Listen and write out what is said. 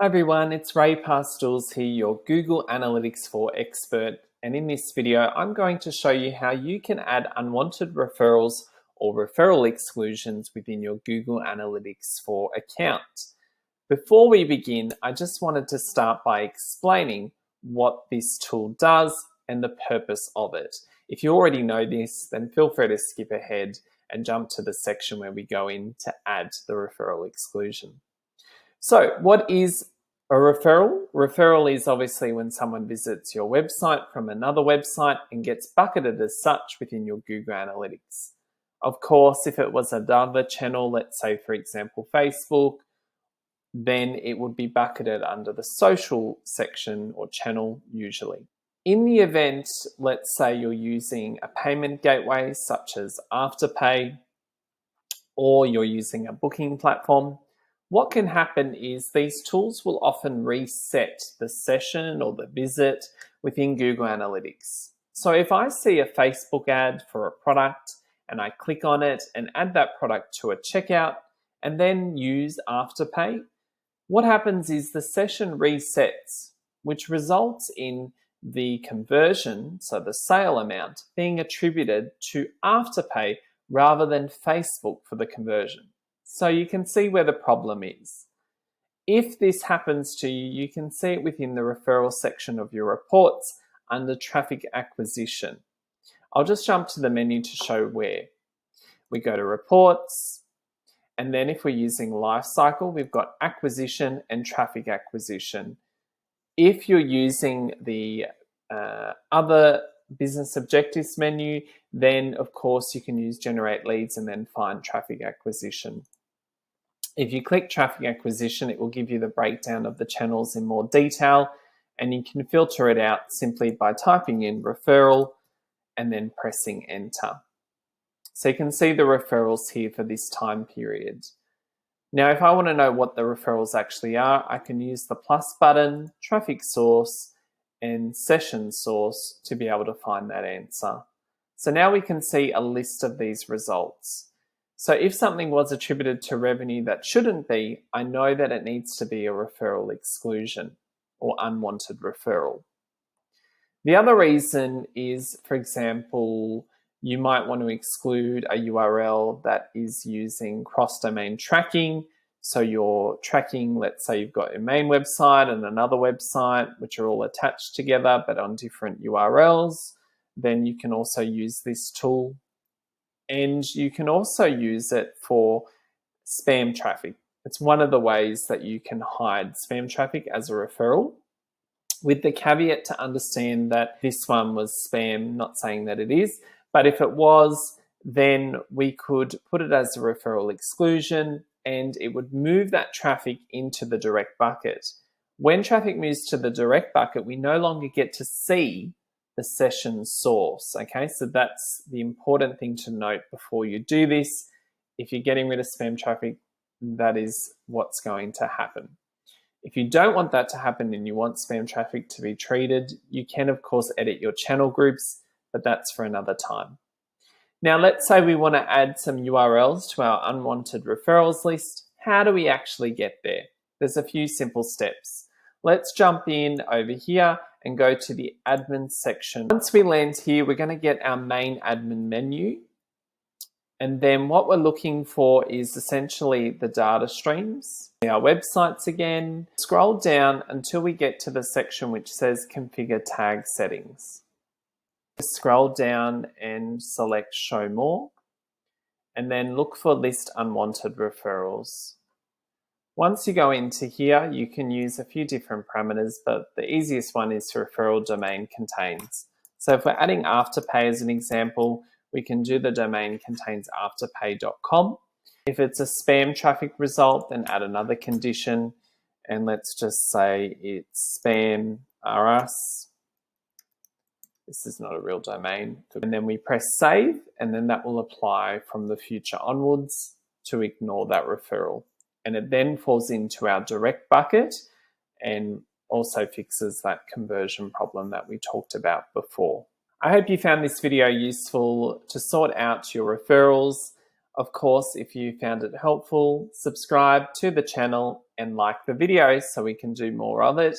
Hi everyone, it's Ray Pastoors here, your Google Analytics 4 expert. And in this video, I'm going to show you how you can add unwanted referrals or referral exclusions within your Google Analytics 4 account. Before we begin, I just wanted to start by explaining what this tool does and the purpose of it. If you already know this, then feel free to skip ahead and jump to the section where we go in to add the referral exclusion. So what is a referral? Referral is obviously when someone visits your website from another website and gets bucketed as such within your Google Analytics. Of course, if it was another channel, let's say for example Facebook, then it would be bucketed under the social section or channel usually. In the event, let's say you're using a payment gateway such as Afterpay, or you're using a booking platform, what can happen is these tools will often reset the session or the visit within Google Analytics. So if I see a Facebook ad for a product and I click on it and add that product to a checkout and then use Afterpay, what happens is the session resets, which results in the conversion, so the sale amount, being attributed to Afterpay rather than Facebook for the conversion. So you can see where the problem is. If this happens to you, you can see it within the referral section of your reports under traffic acquisition. I'll just jump to the menu to show where. We go to reports, and then if we're using lifecycle, we've got acquisition and traffic acquisition. If you're using the other business objectives menu, then of course you can use generate leads and then find traffic acquisition. If you click traffic acquisition, it will give you the breakdown of the channels in more detail, and you can filter it out simply by typing in referral and then pressing enter. So you can see the referrals here for this time period. Now, if I want to know what the referrals actually are, I can use the plus button, traffic source, and session source to be able to find that answer. So now we can see a list of these results. So if something was attributed to revenue that shouldn't be, I know that it needs to be a referral exclusion or unwanted referral. The other reason is, for example, you might want to exclude a URL that is using cross-domain tracking. So you're tracking, let's say you've got your main website and another website, which are all attached together, but on different URLs. Then you can also use this tool. And you can also use it for spam traffic. It's one of the ways that you can hide spam traffic as a referral, with the caveat to understand that this one was spam, not saying that it is, but if it was, then we could put it as a referral exclusion and it would move that traffic into the direct bucket. When traffic moves to the direct bucket, we no longer get to see the session source. Okay, so that's the important thing to note before you do this. If you're getting rid of spam traffic, that is what's going to happen. If you don't want that to happen and you want spam traffic to be treated, you can of course edit your channel groups, but that's for another time. Now let's say we want to add some URLs to our unwanted referrals list. How do we actually get there? There's a few simple steps. Let's jump in over here and go to the admin section. Once we land here, we're going to get our main admin menu. And then what we're looking for is essentially the data streams. Our websites again. Scroll down until we get to the section which says configure tag settings. Scroll down and select show more. And then look for list unwanted referrals. Once you go into here, you can use a few different parameters, but the easiest one is referral domain contains. So if we're adding Afterpay as an example, we can do the domain contains afterpay.com. If it's a spam traffic result, then add another condition, and let's just say it's spam RS. This is not a real domain. And then we press save, and then that will apply from the future onwards to ignore that referral. And it then falls into our direct bucket and also fixes that conversion problem that we talked about before. I hope you found this video useful to sort out your referrals. Of course, if you found it helpful, subscribe to the channel and like the video so we can do more of it.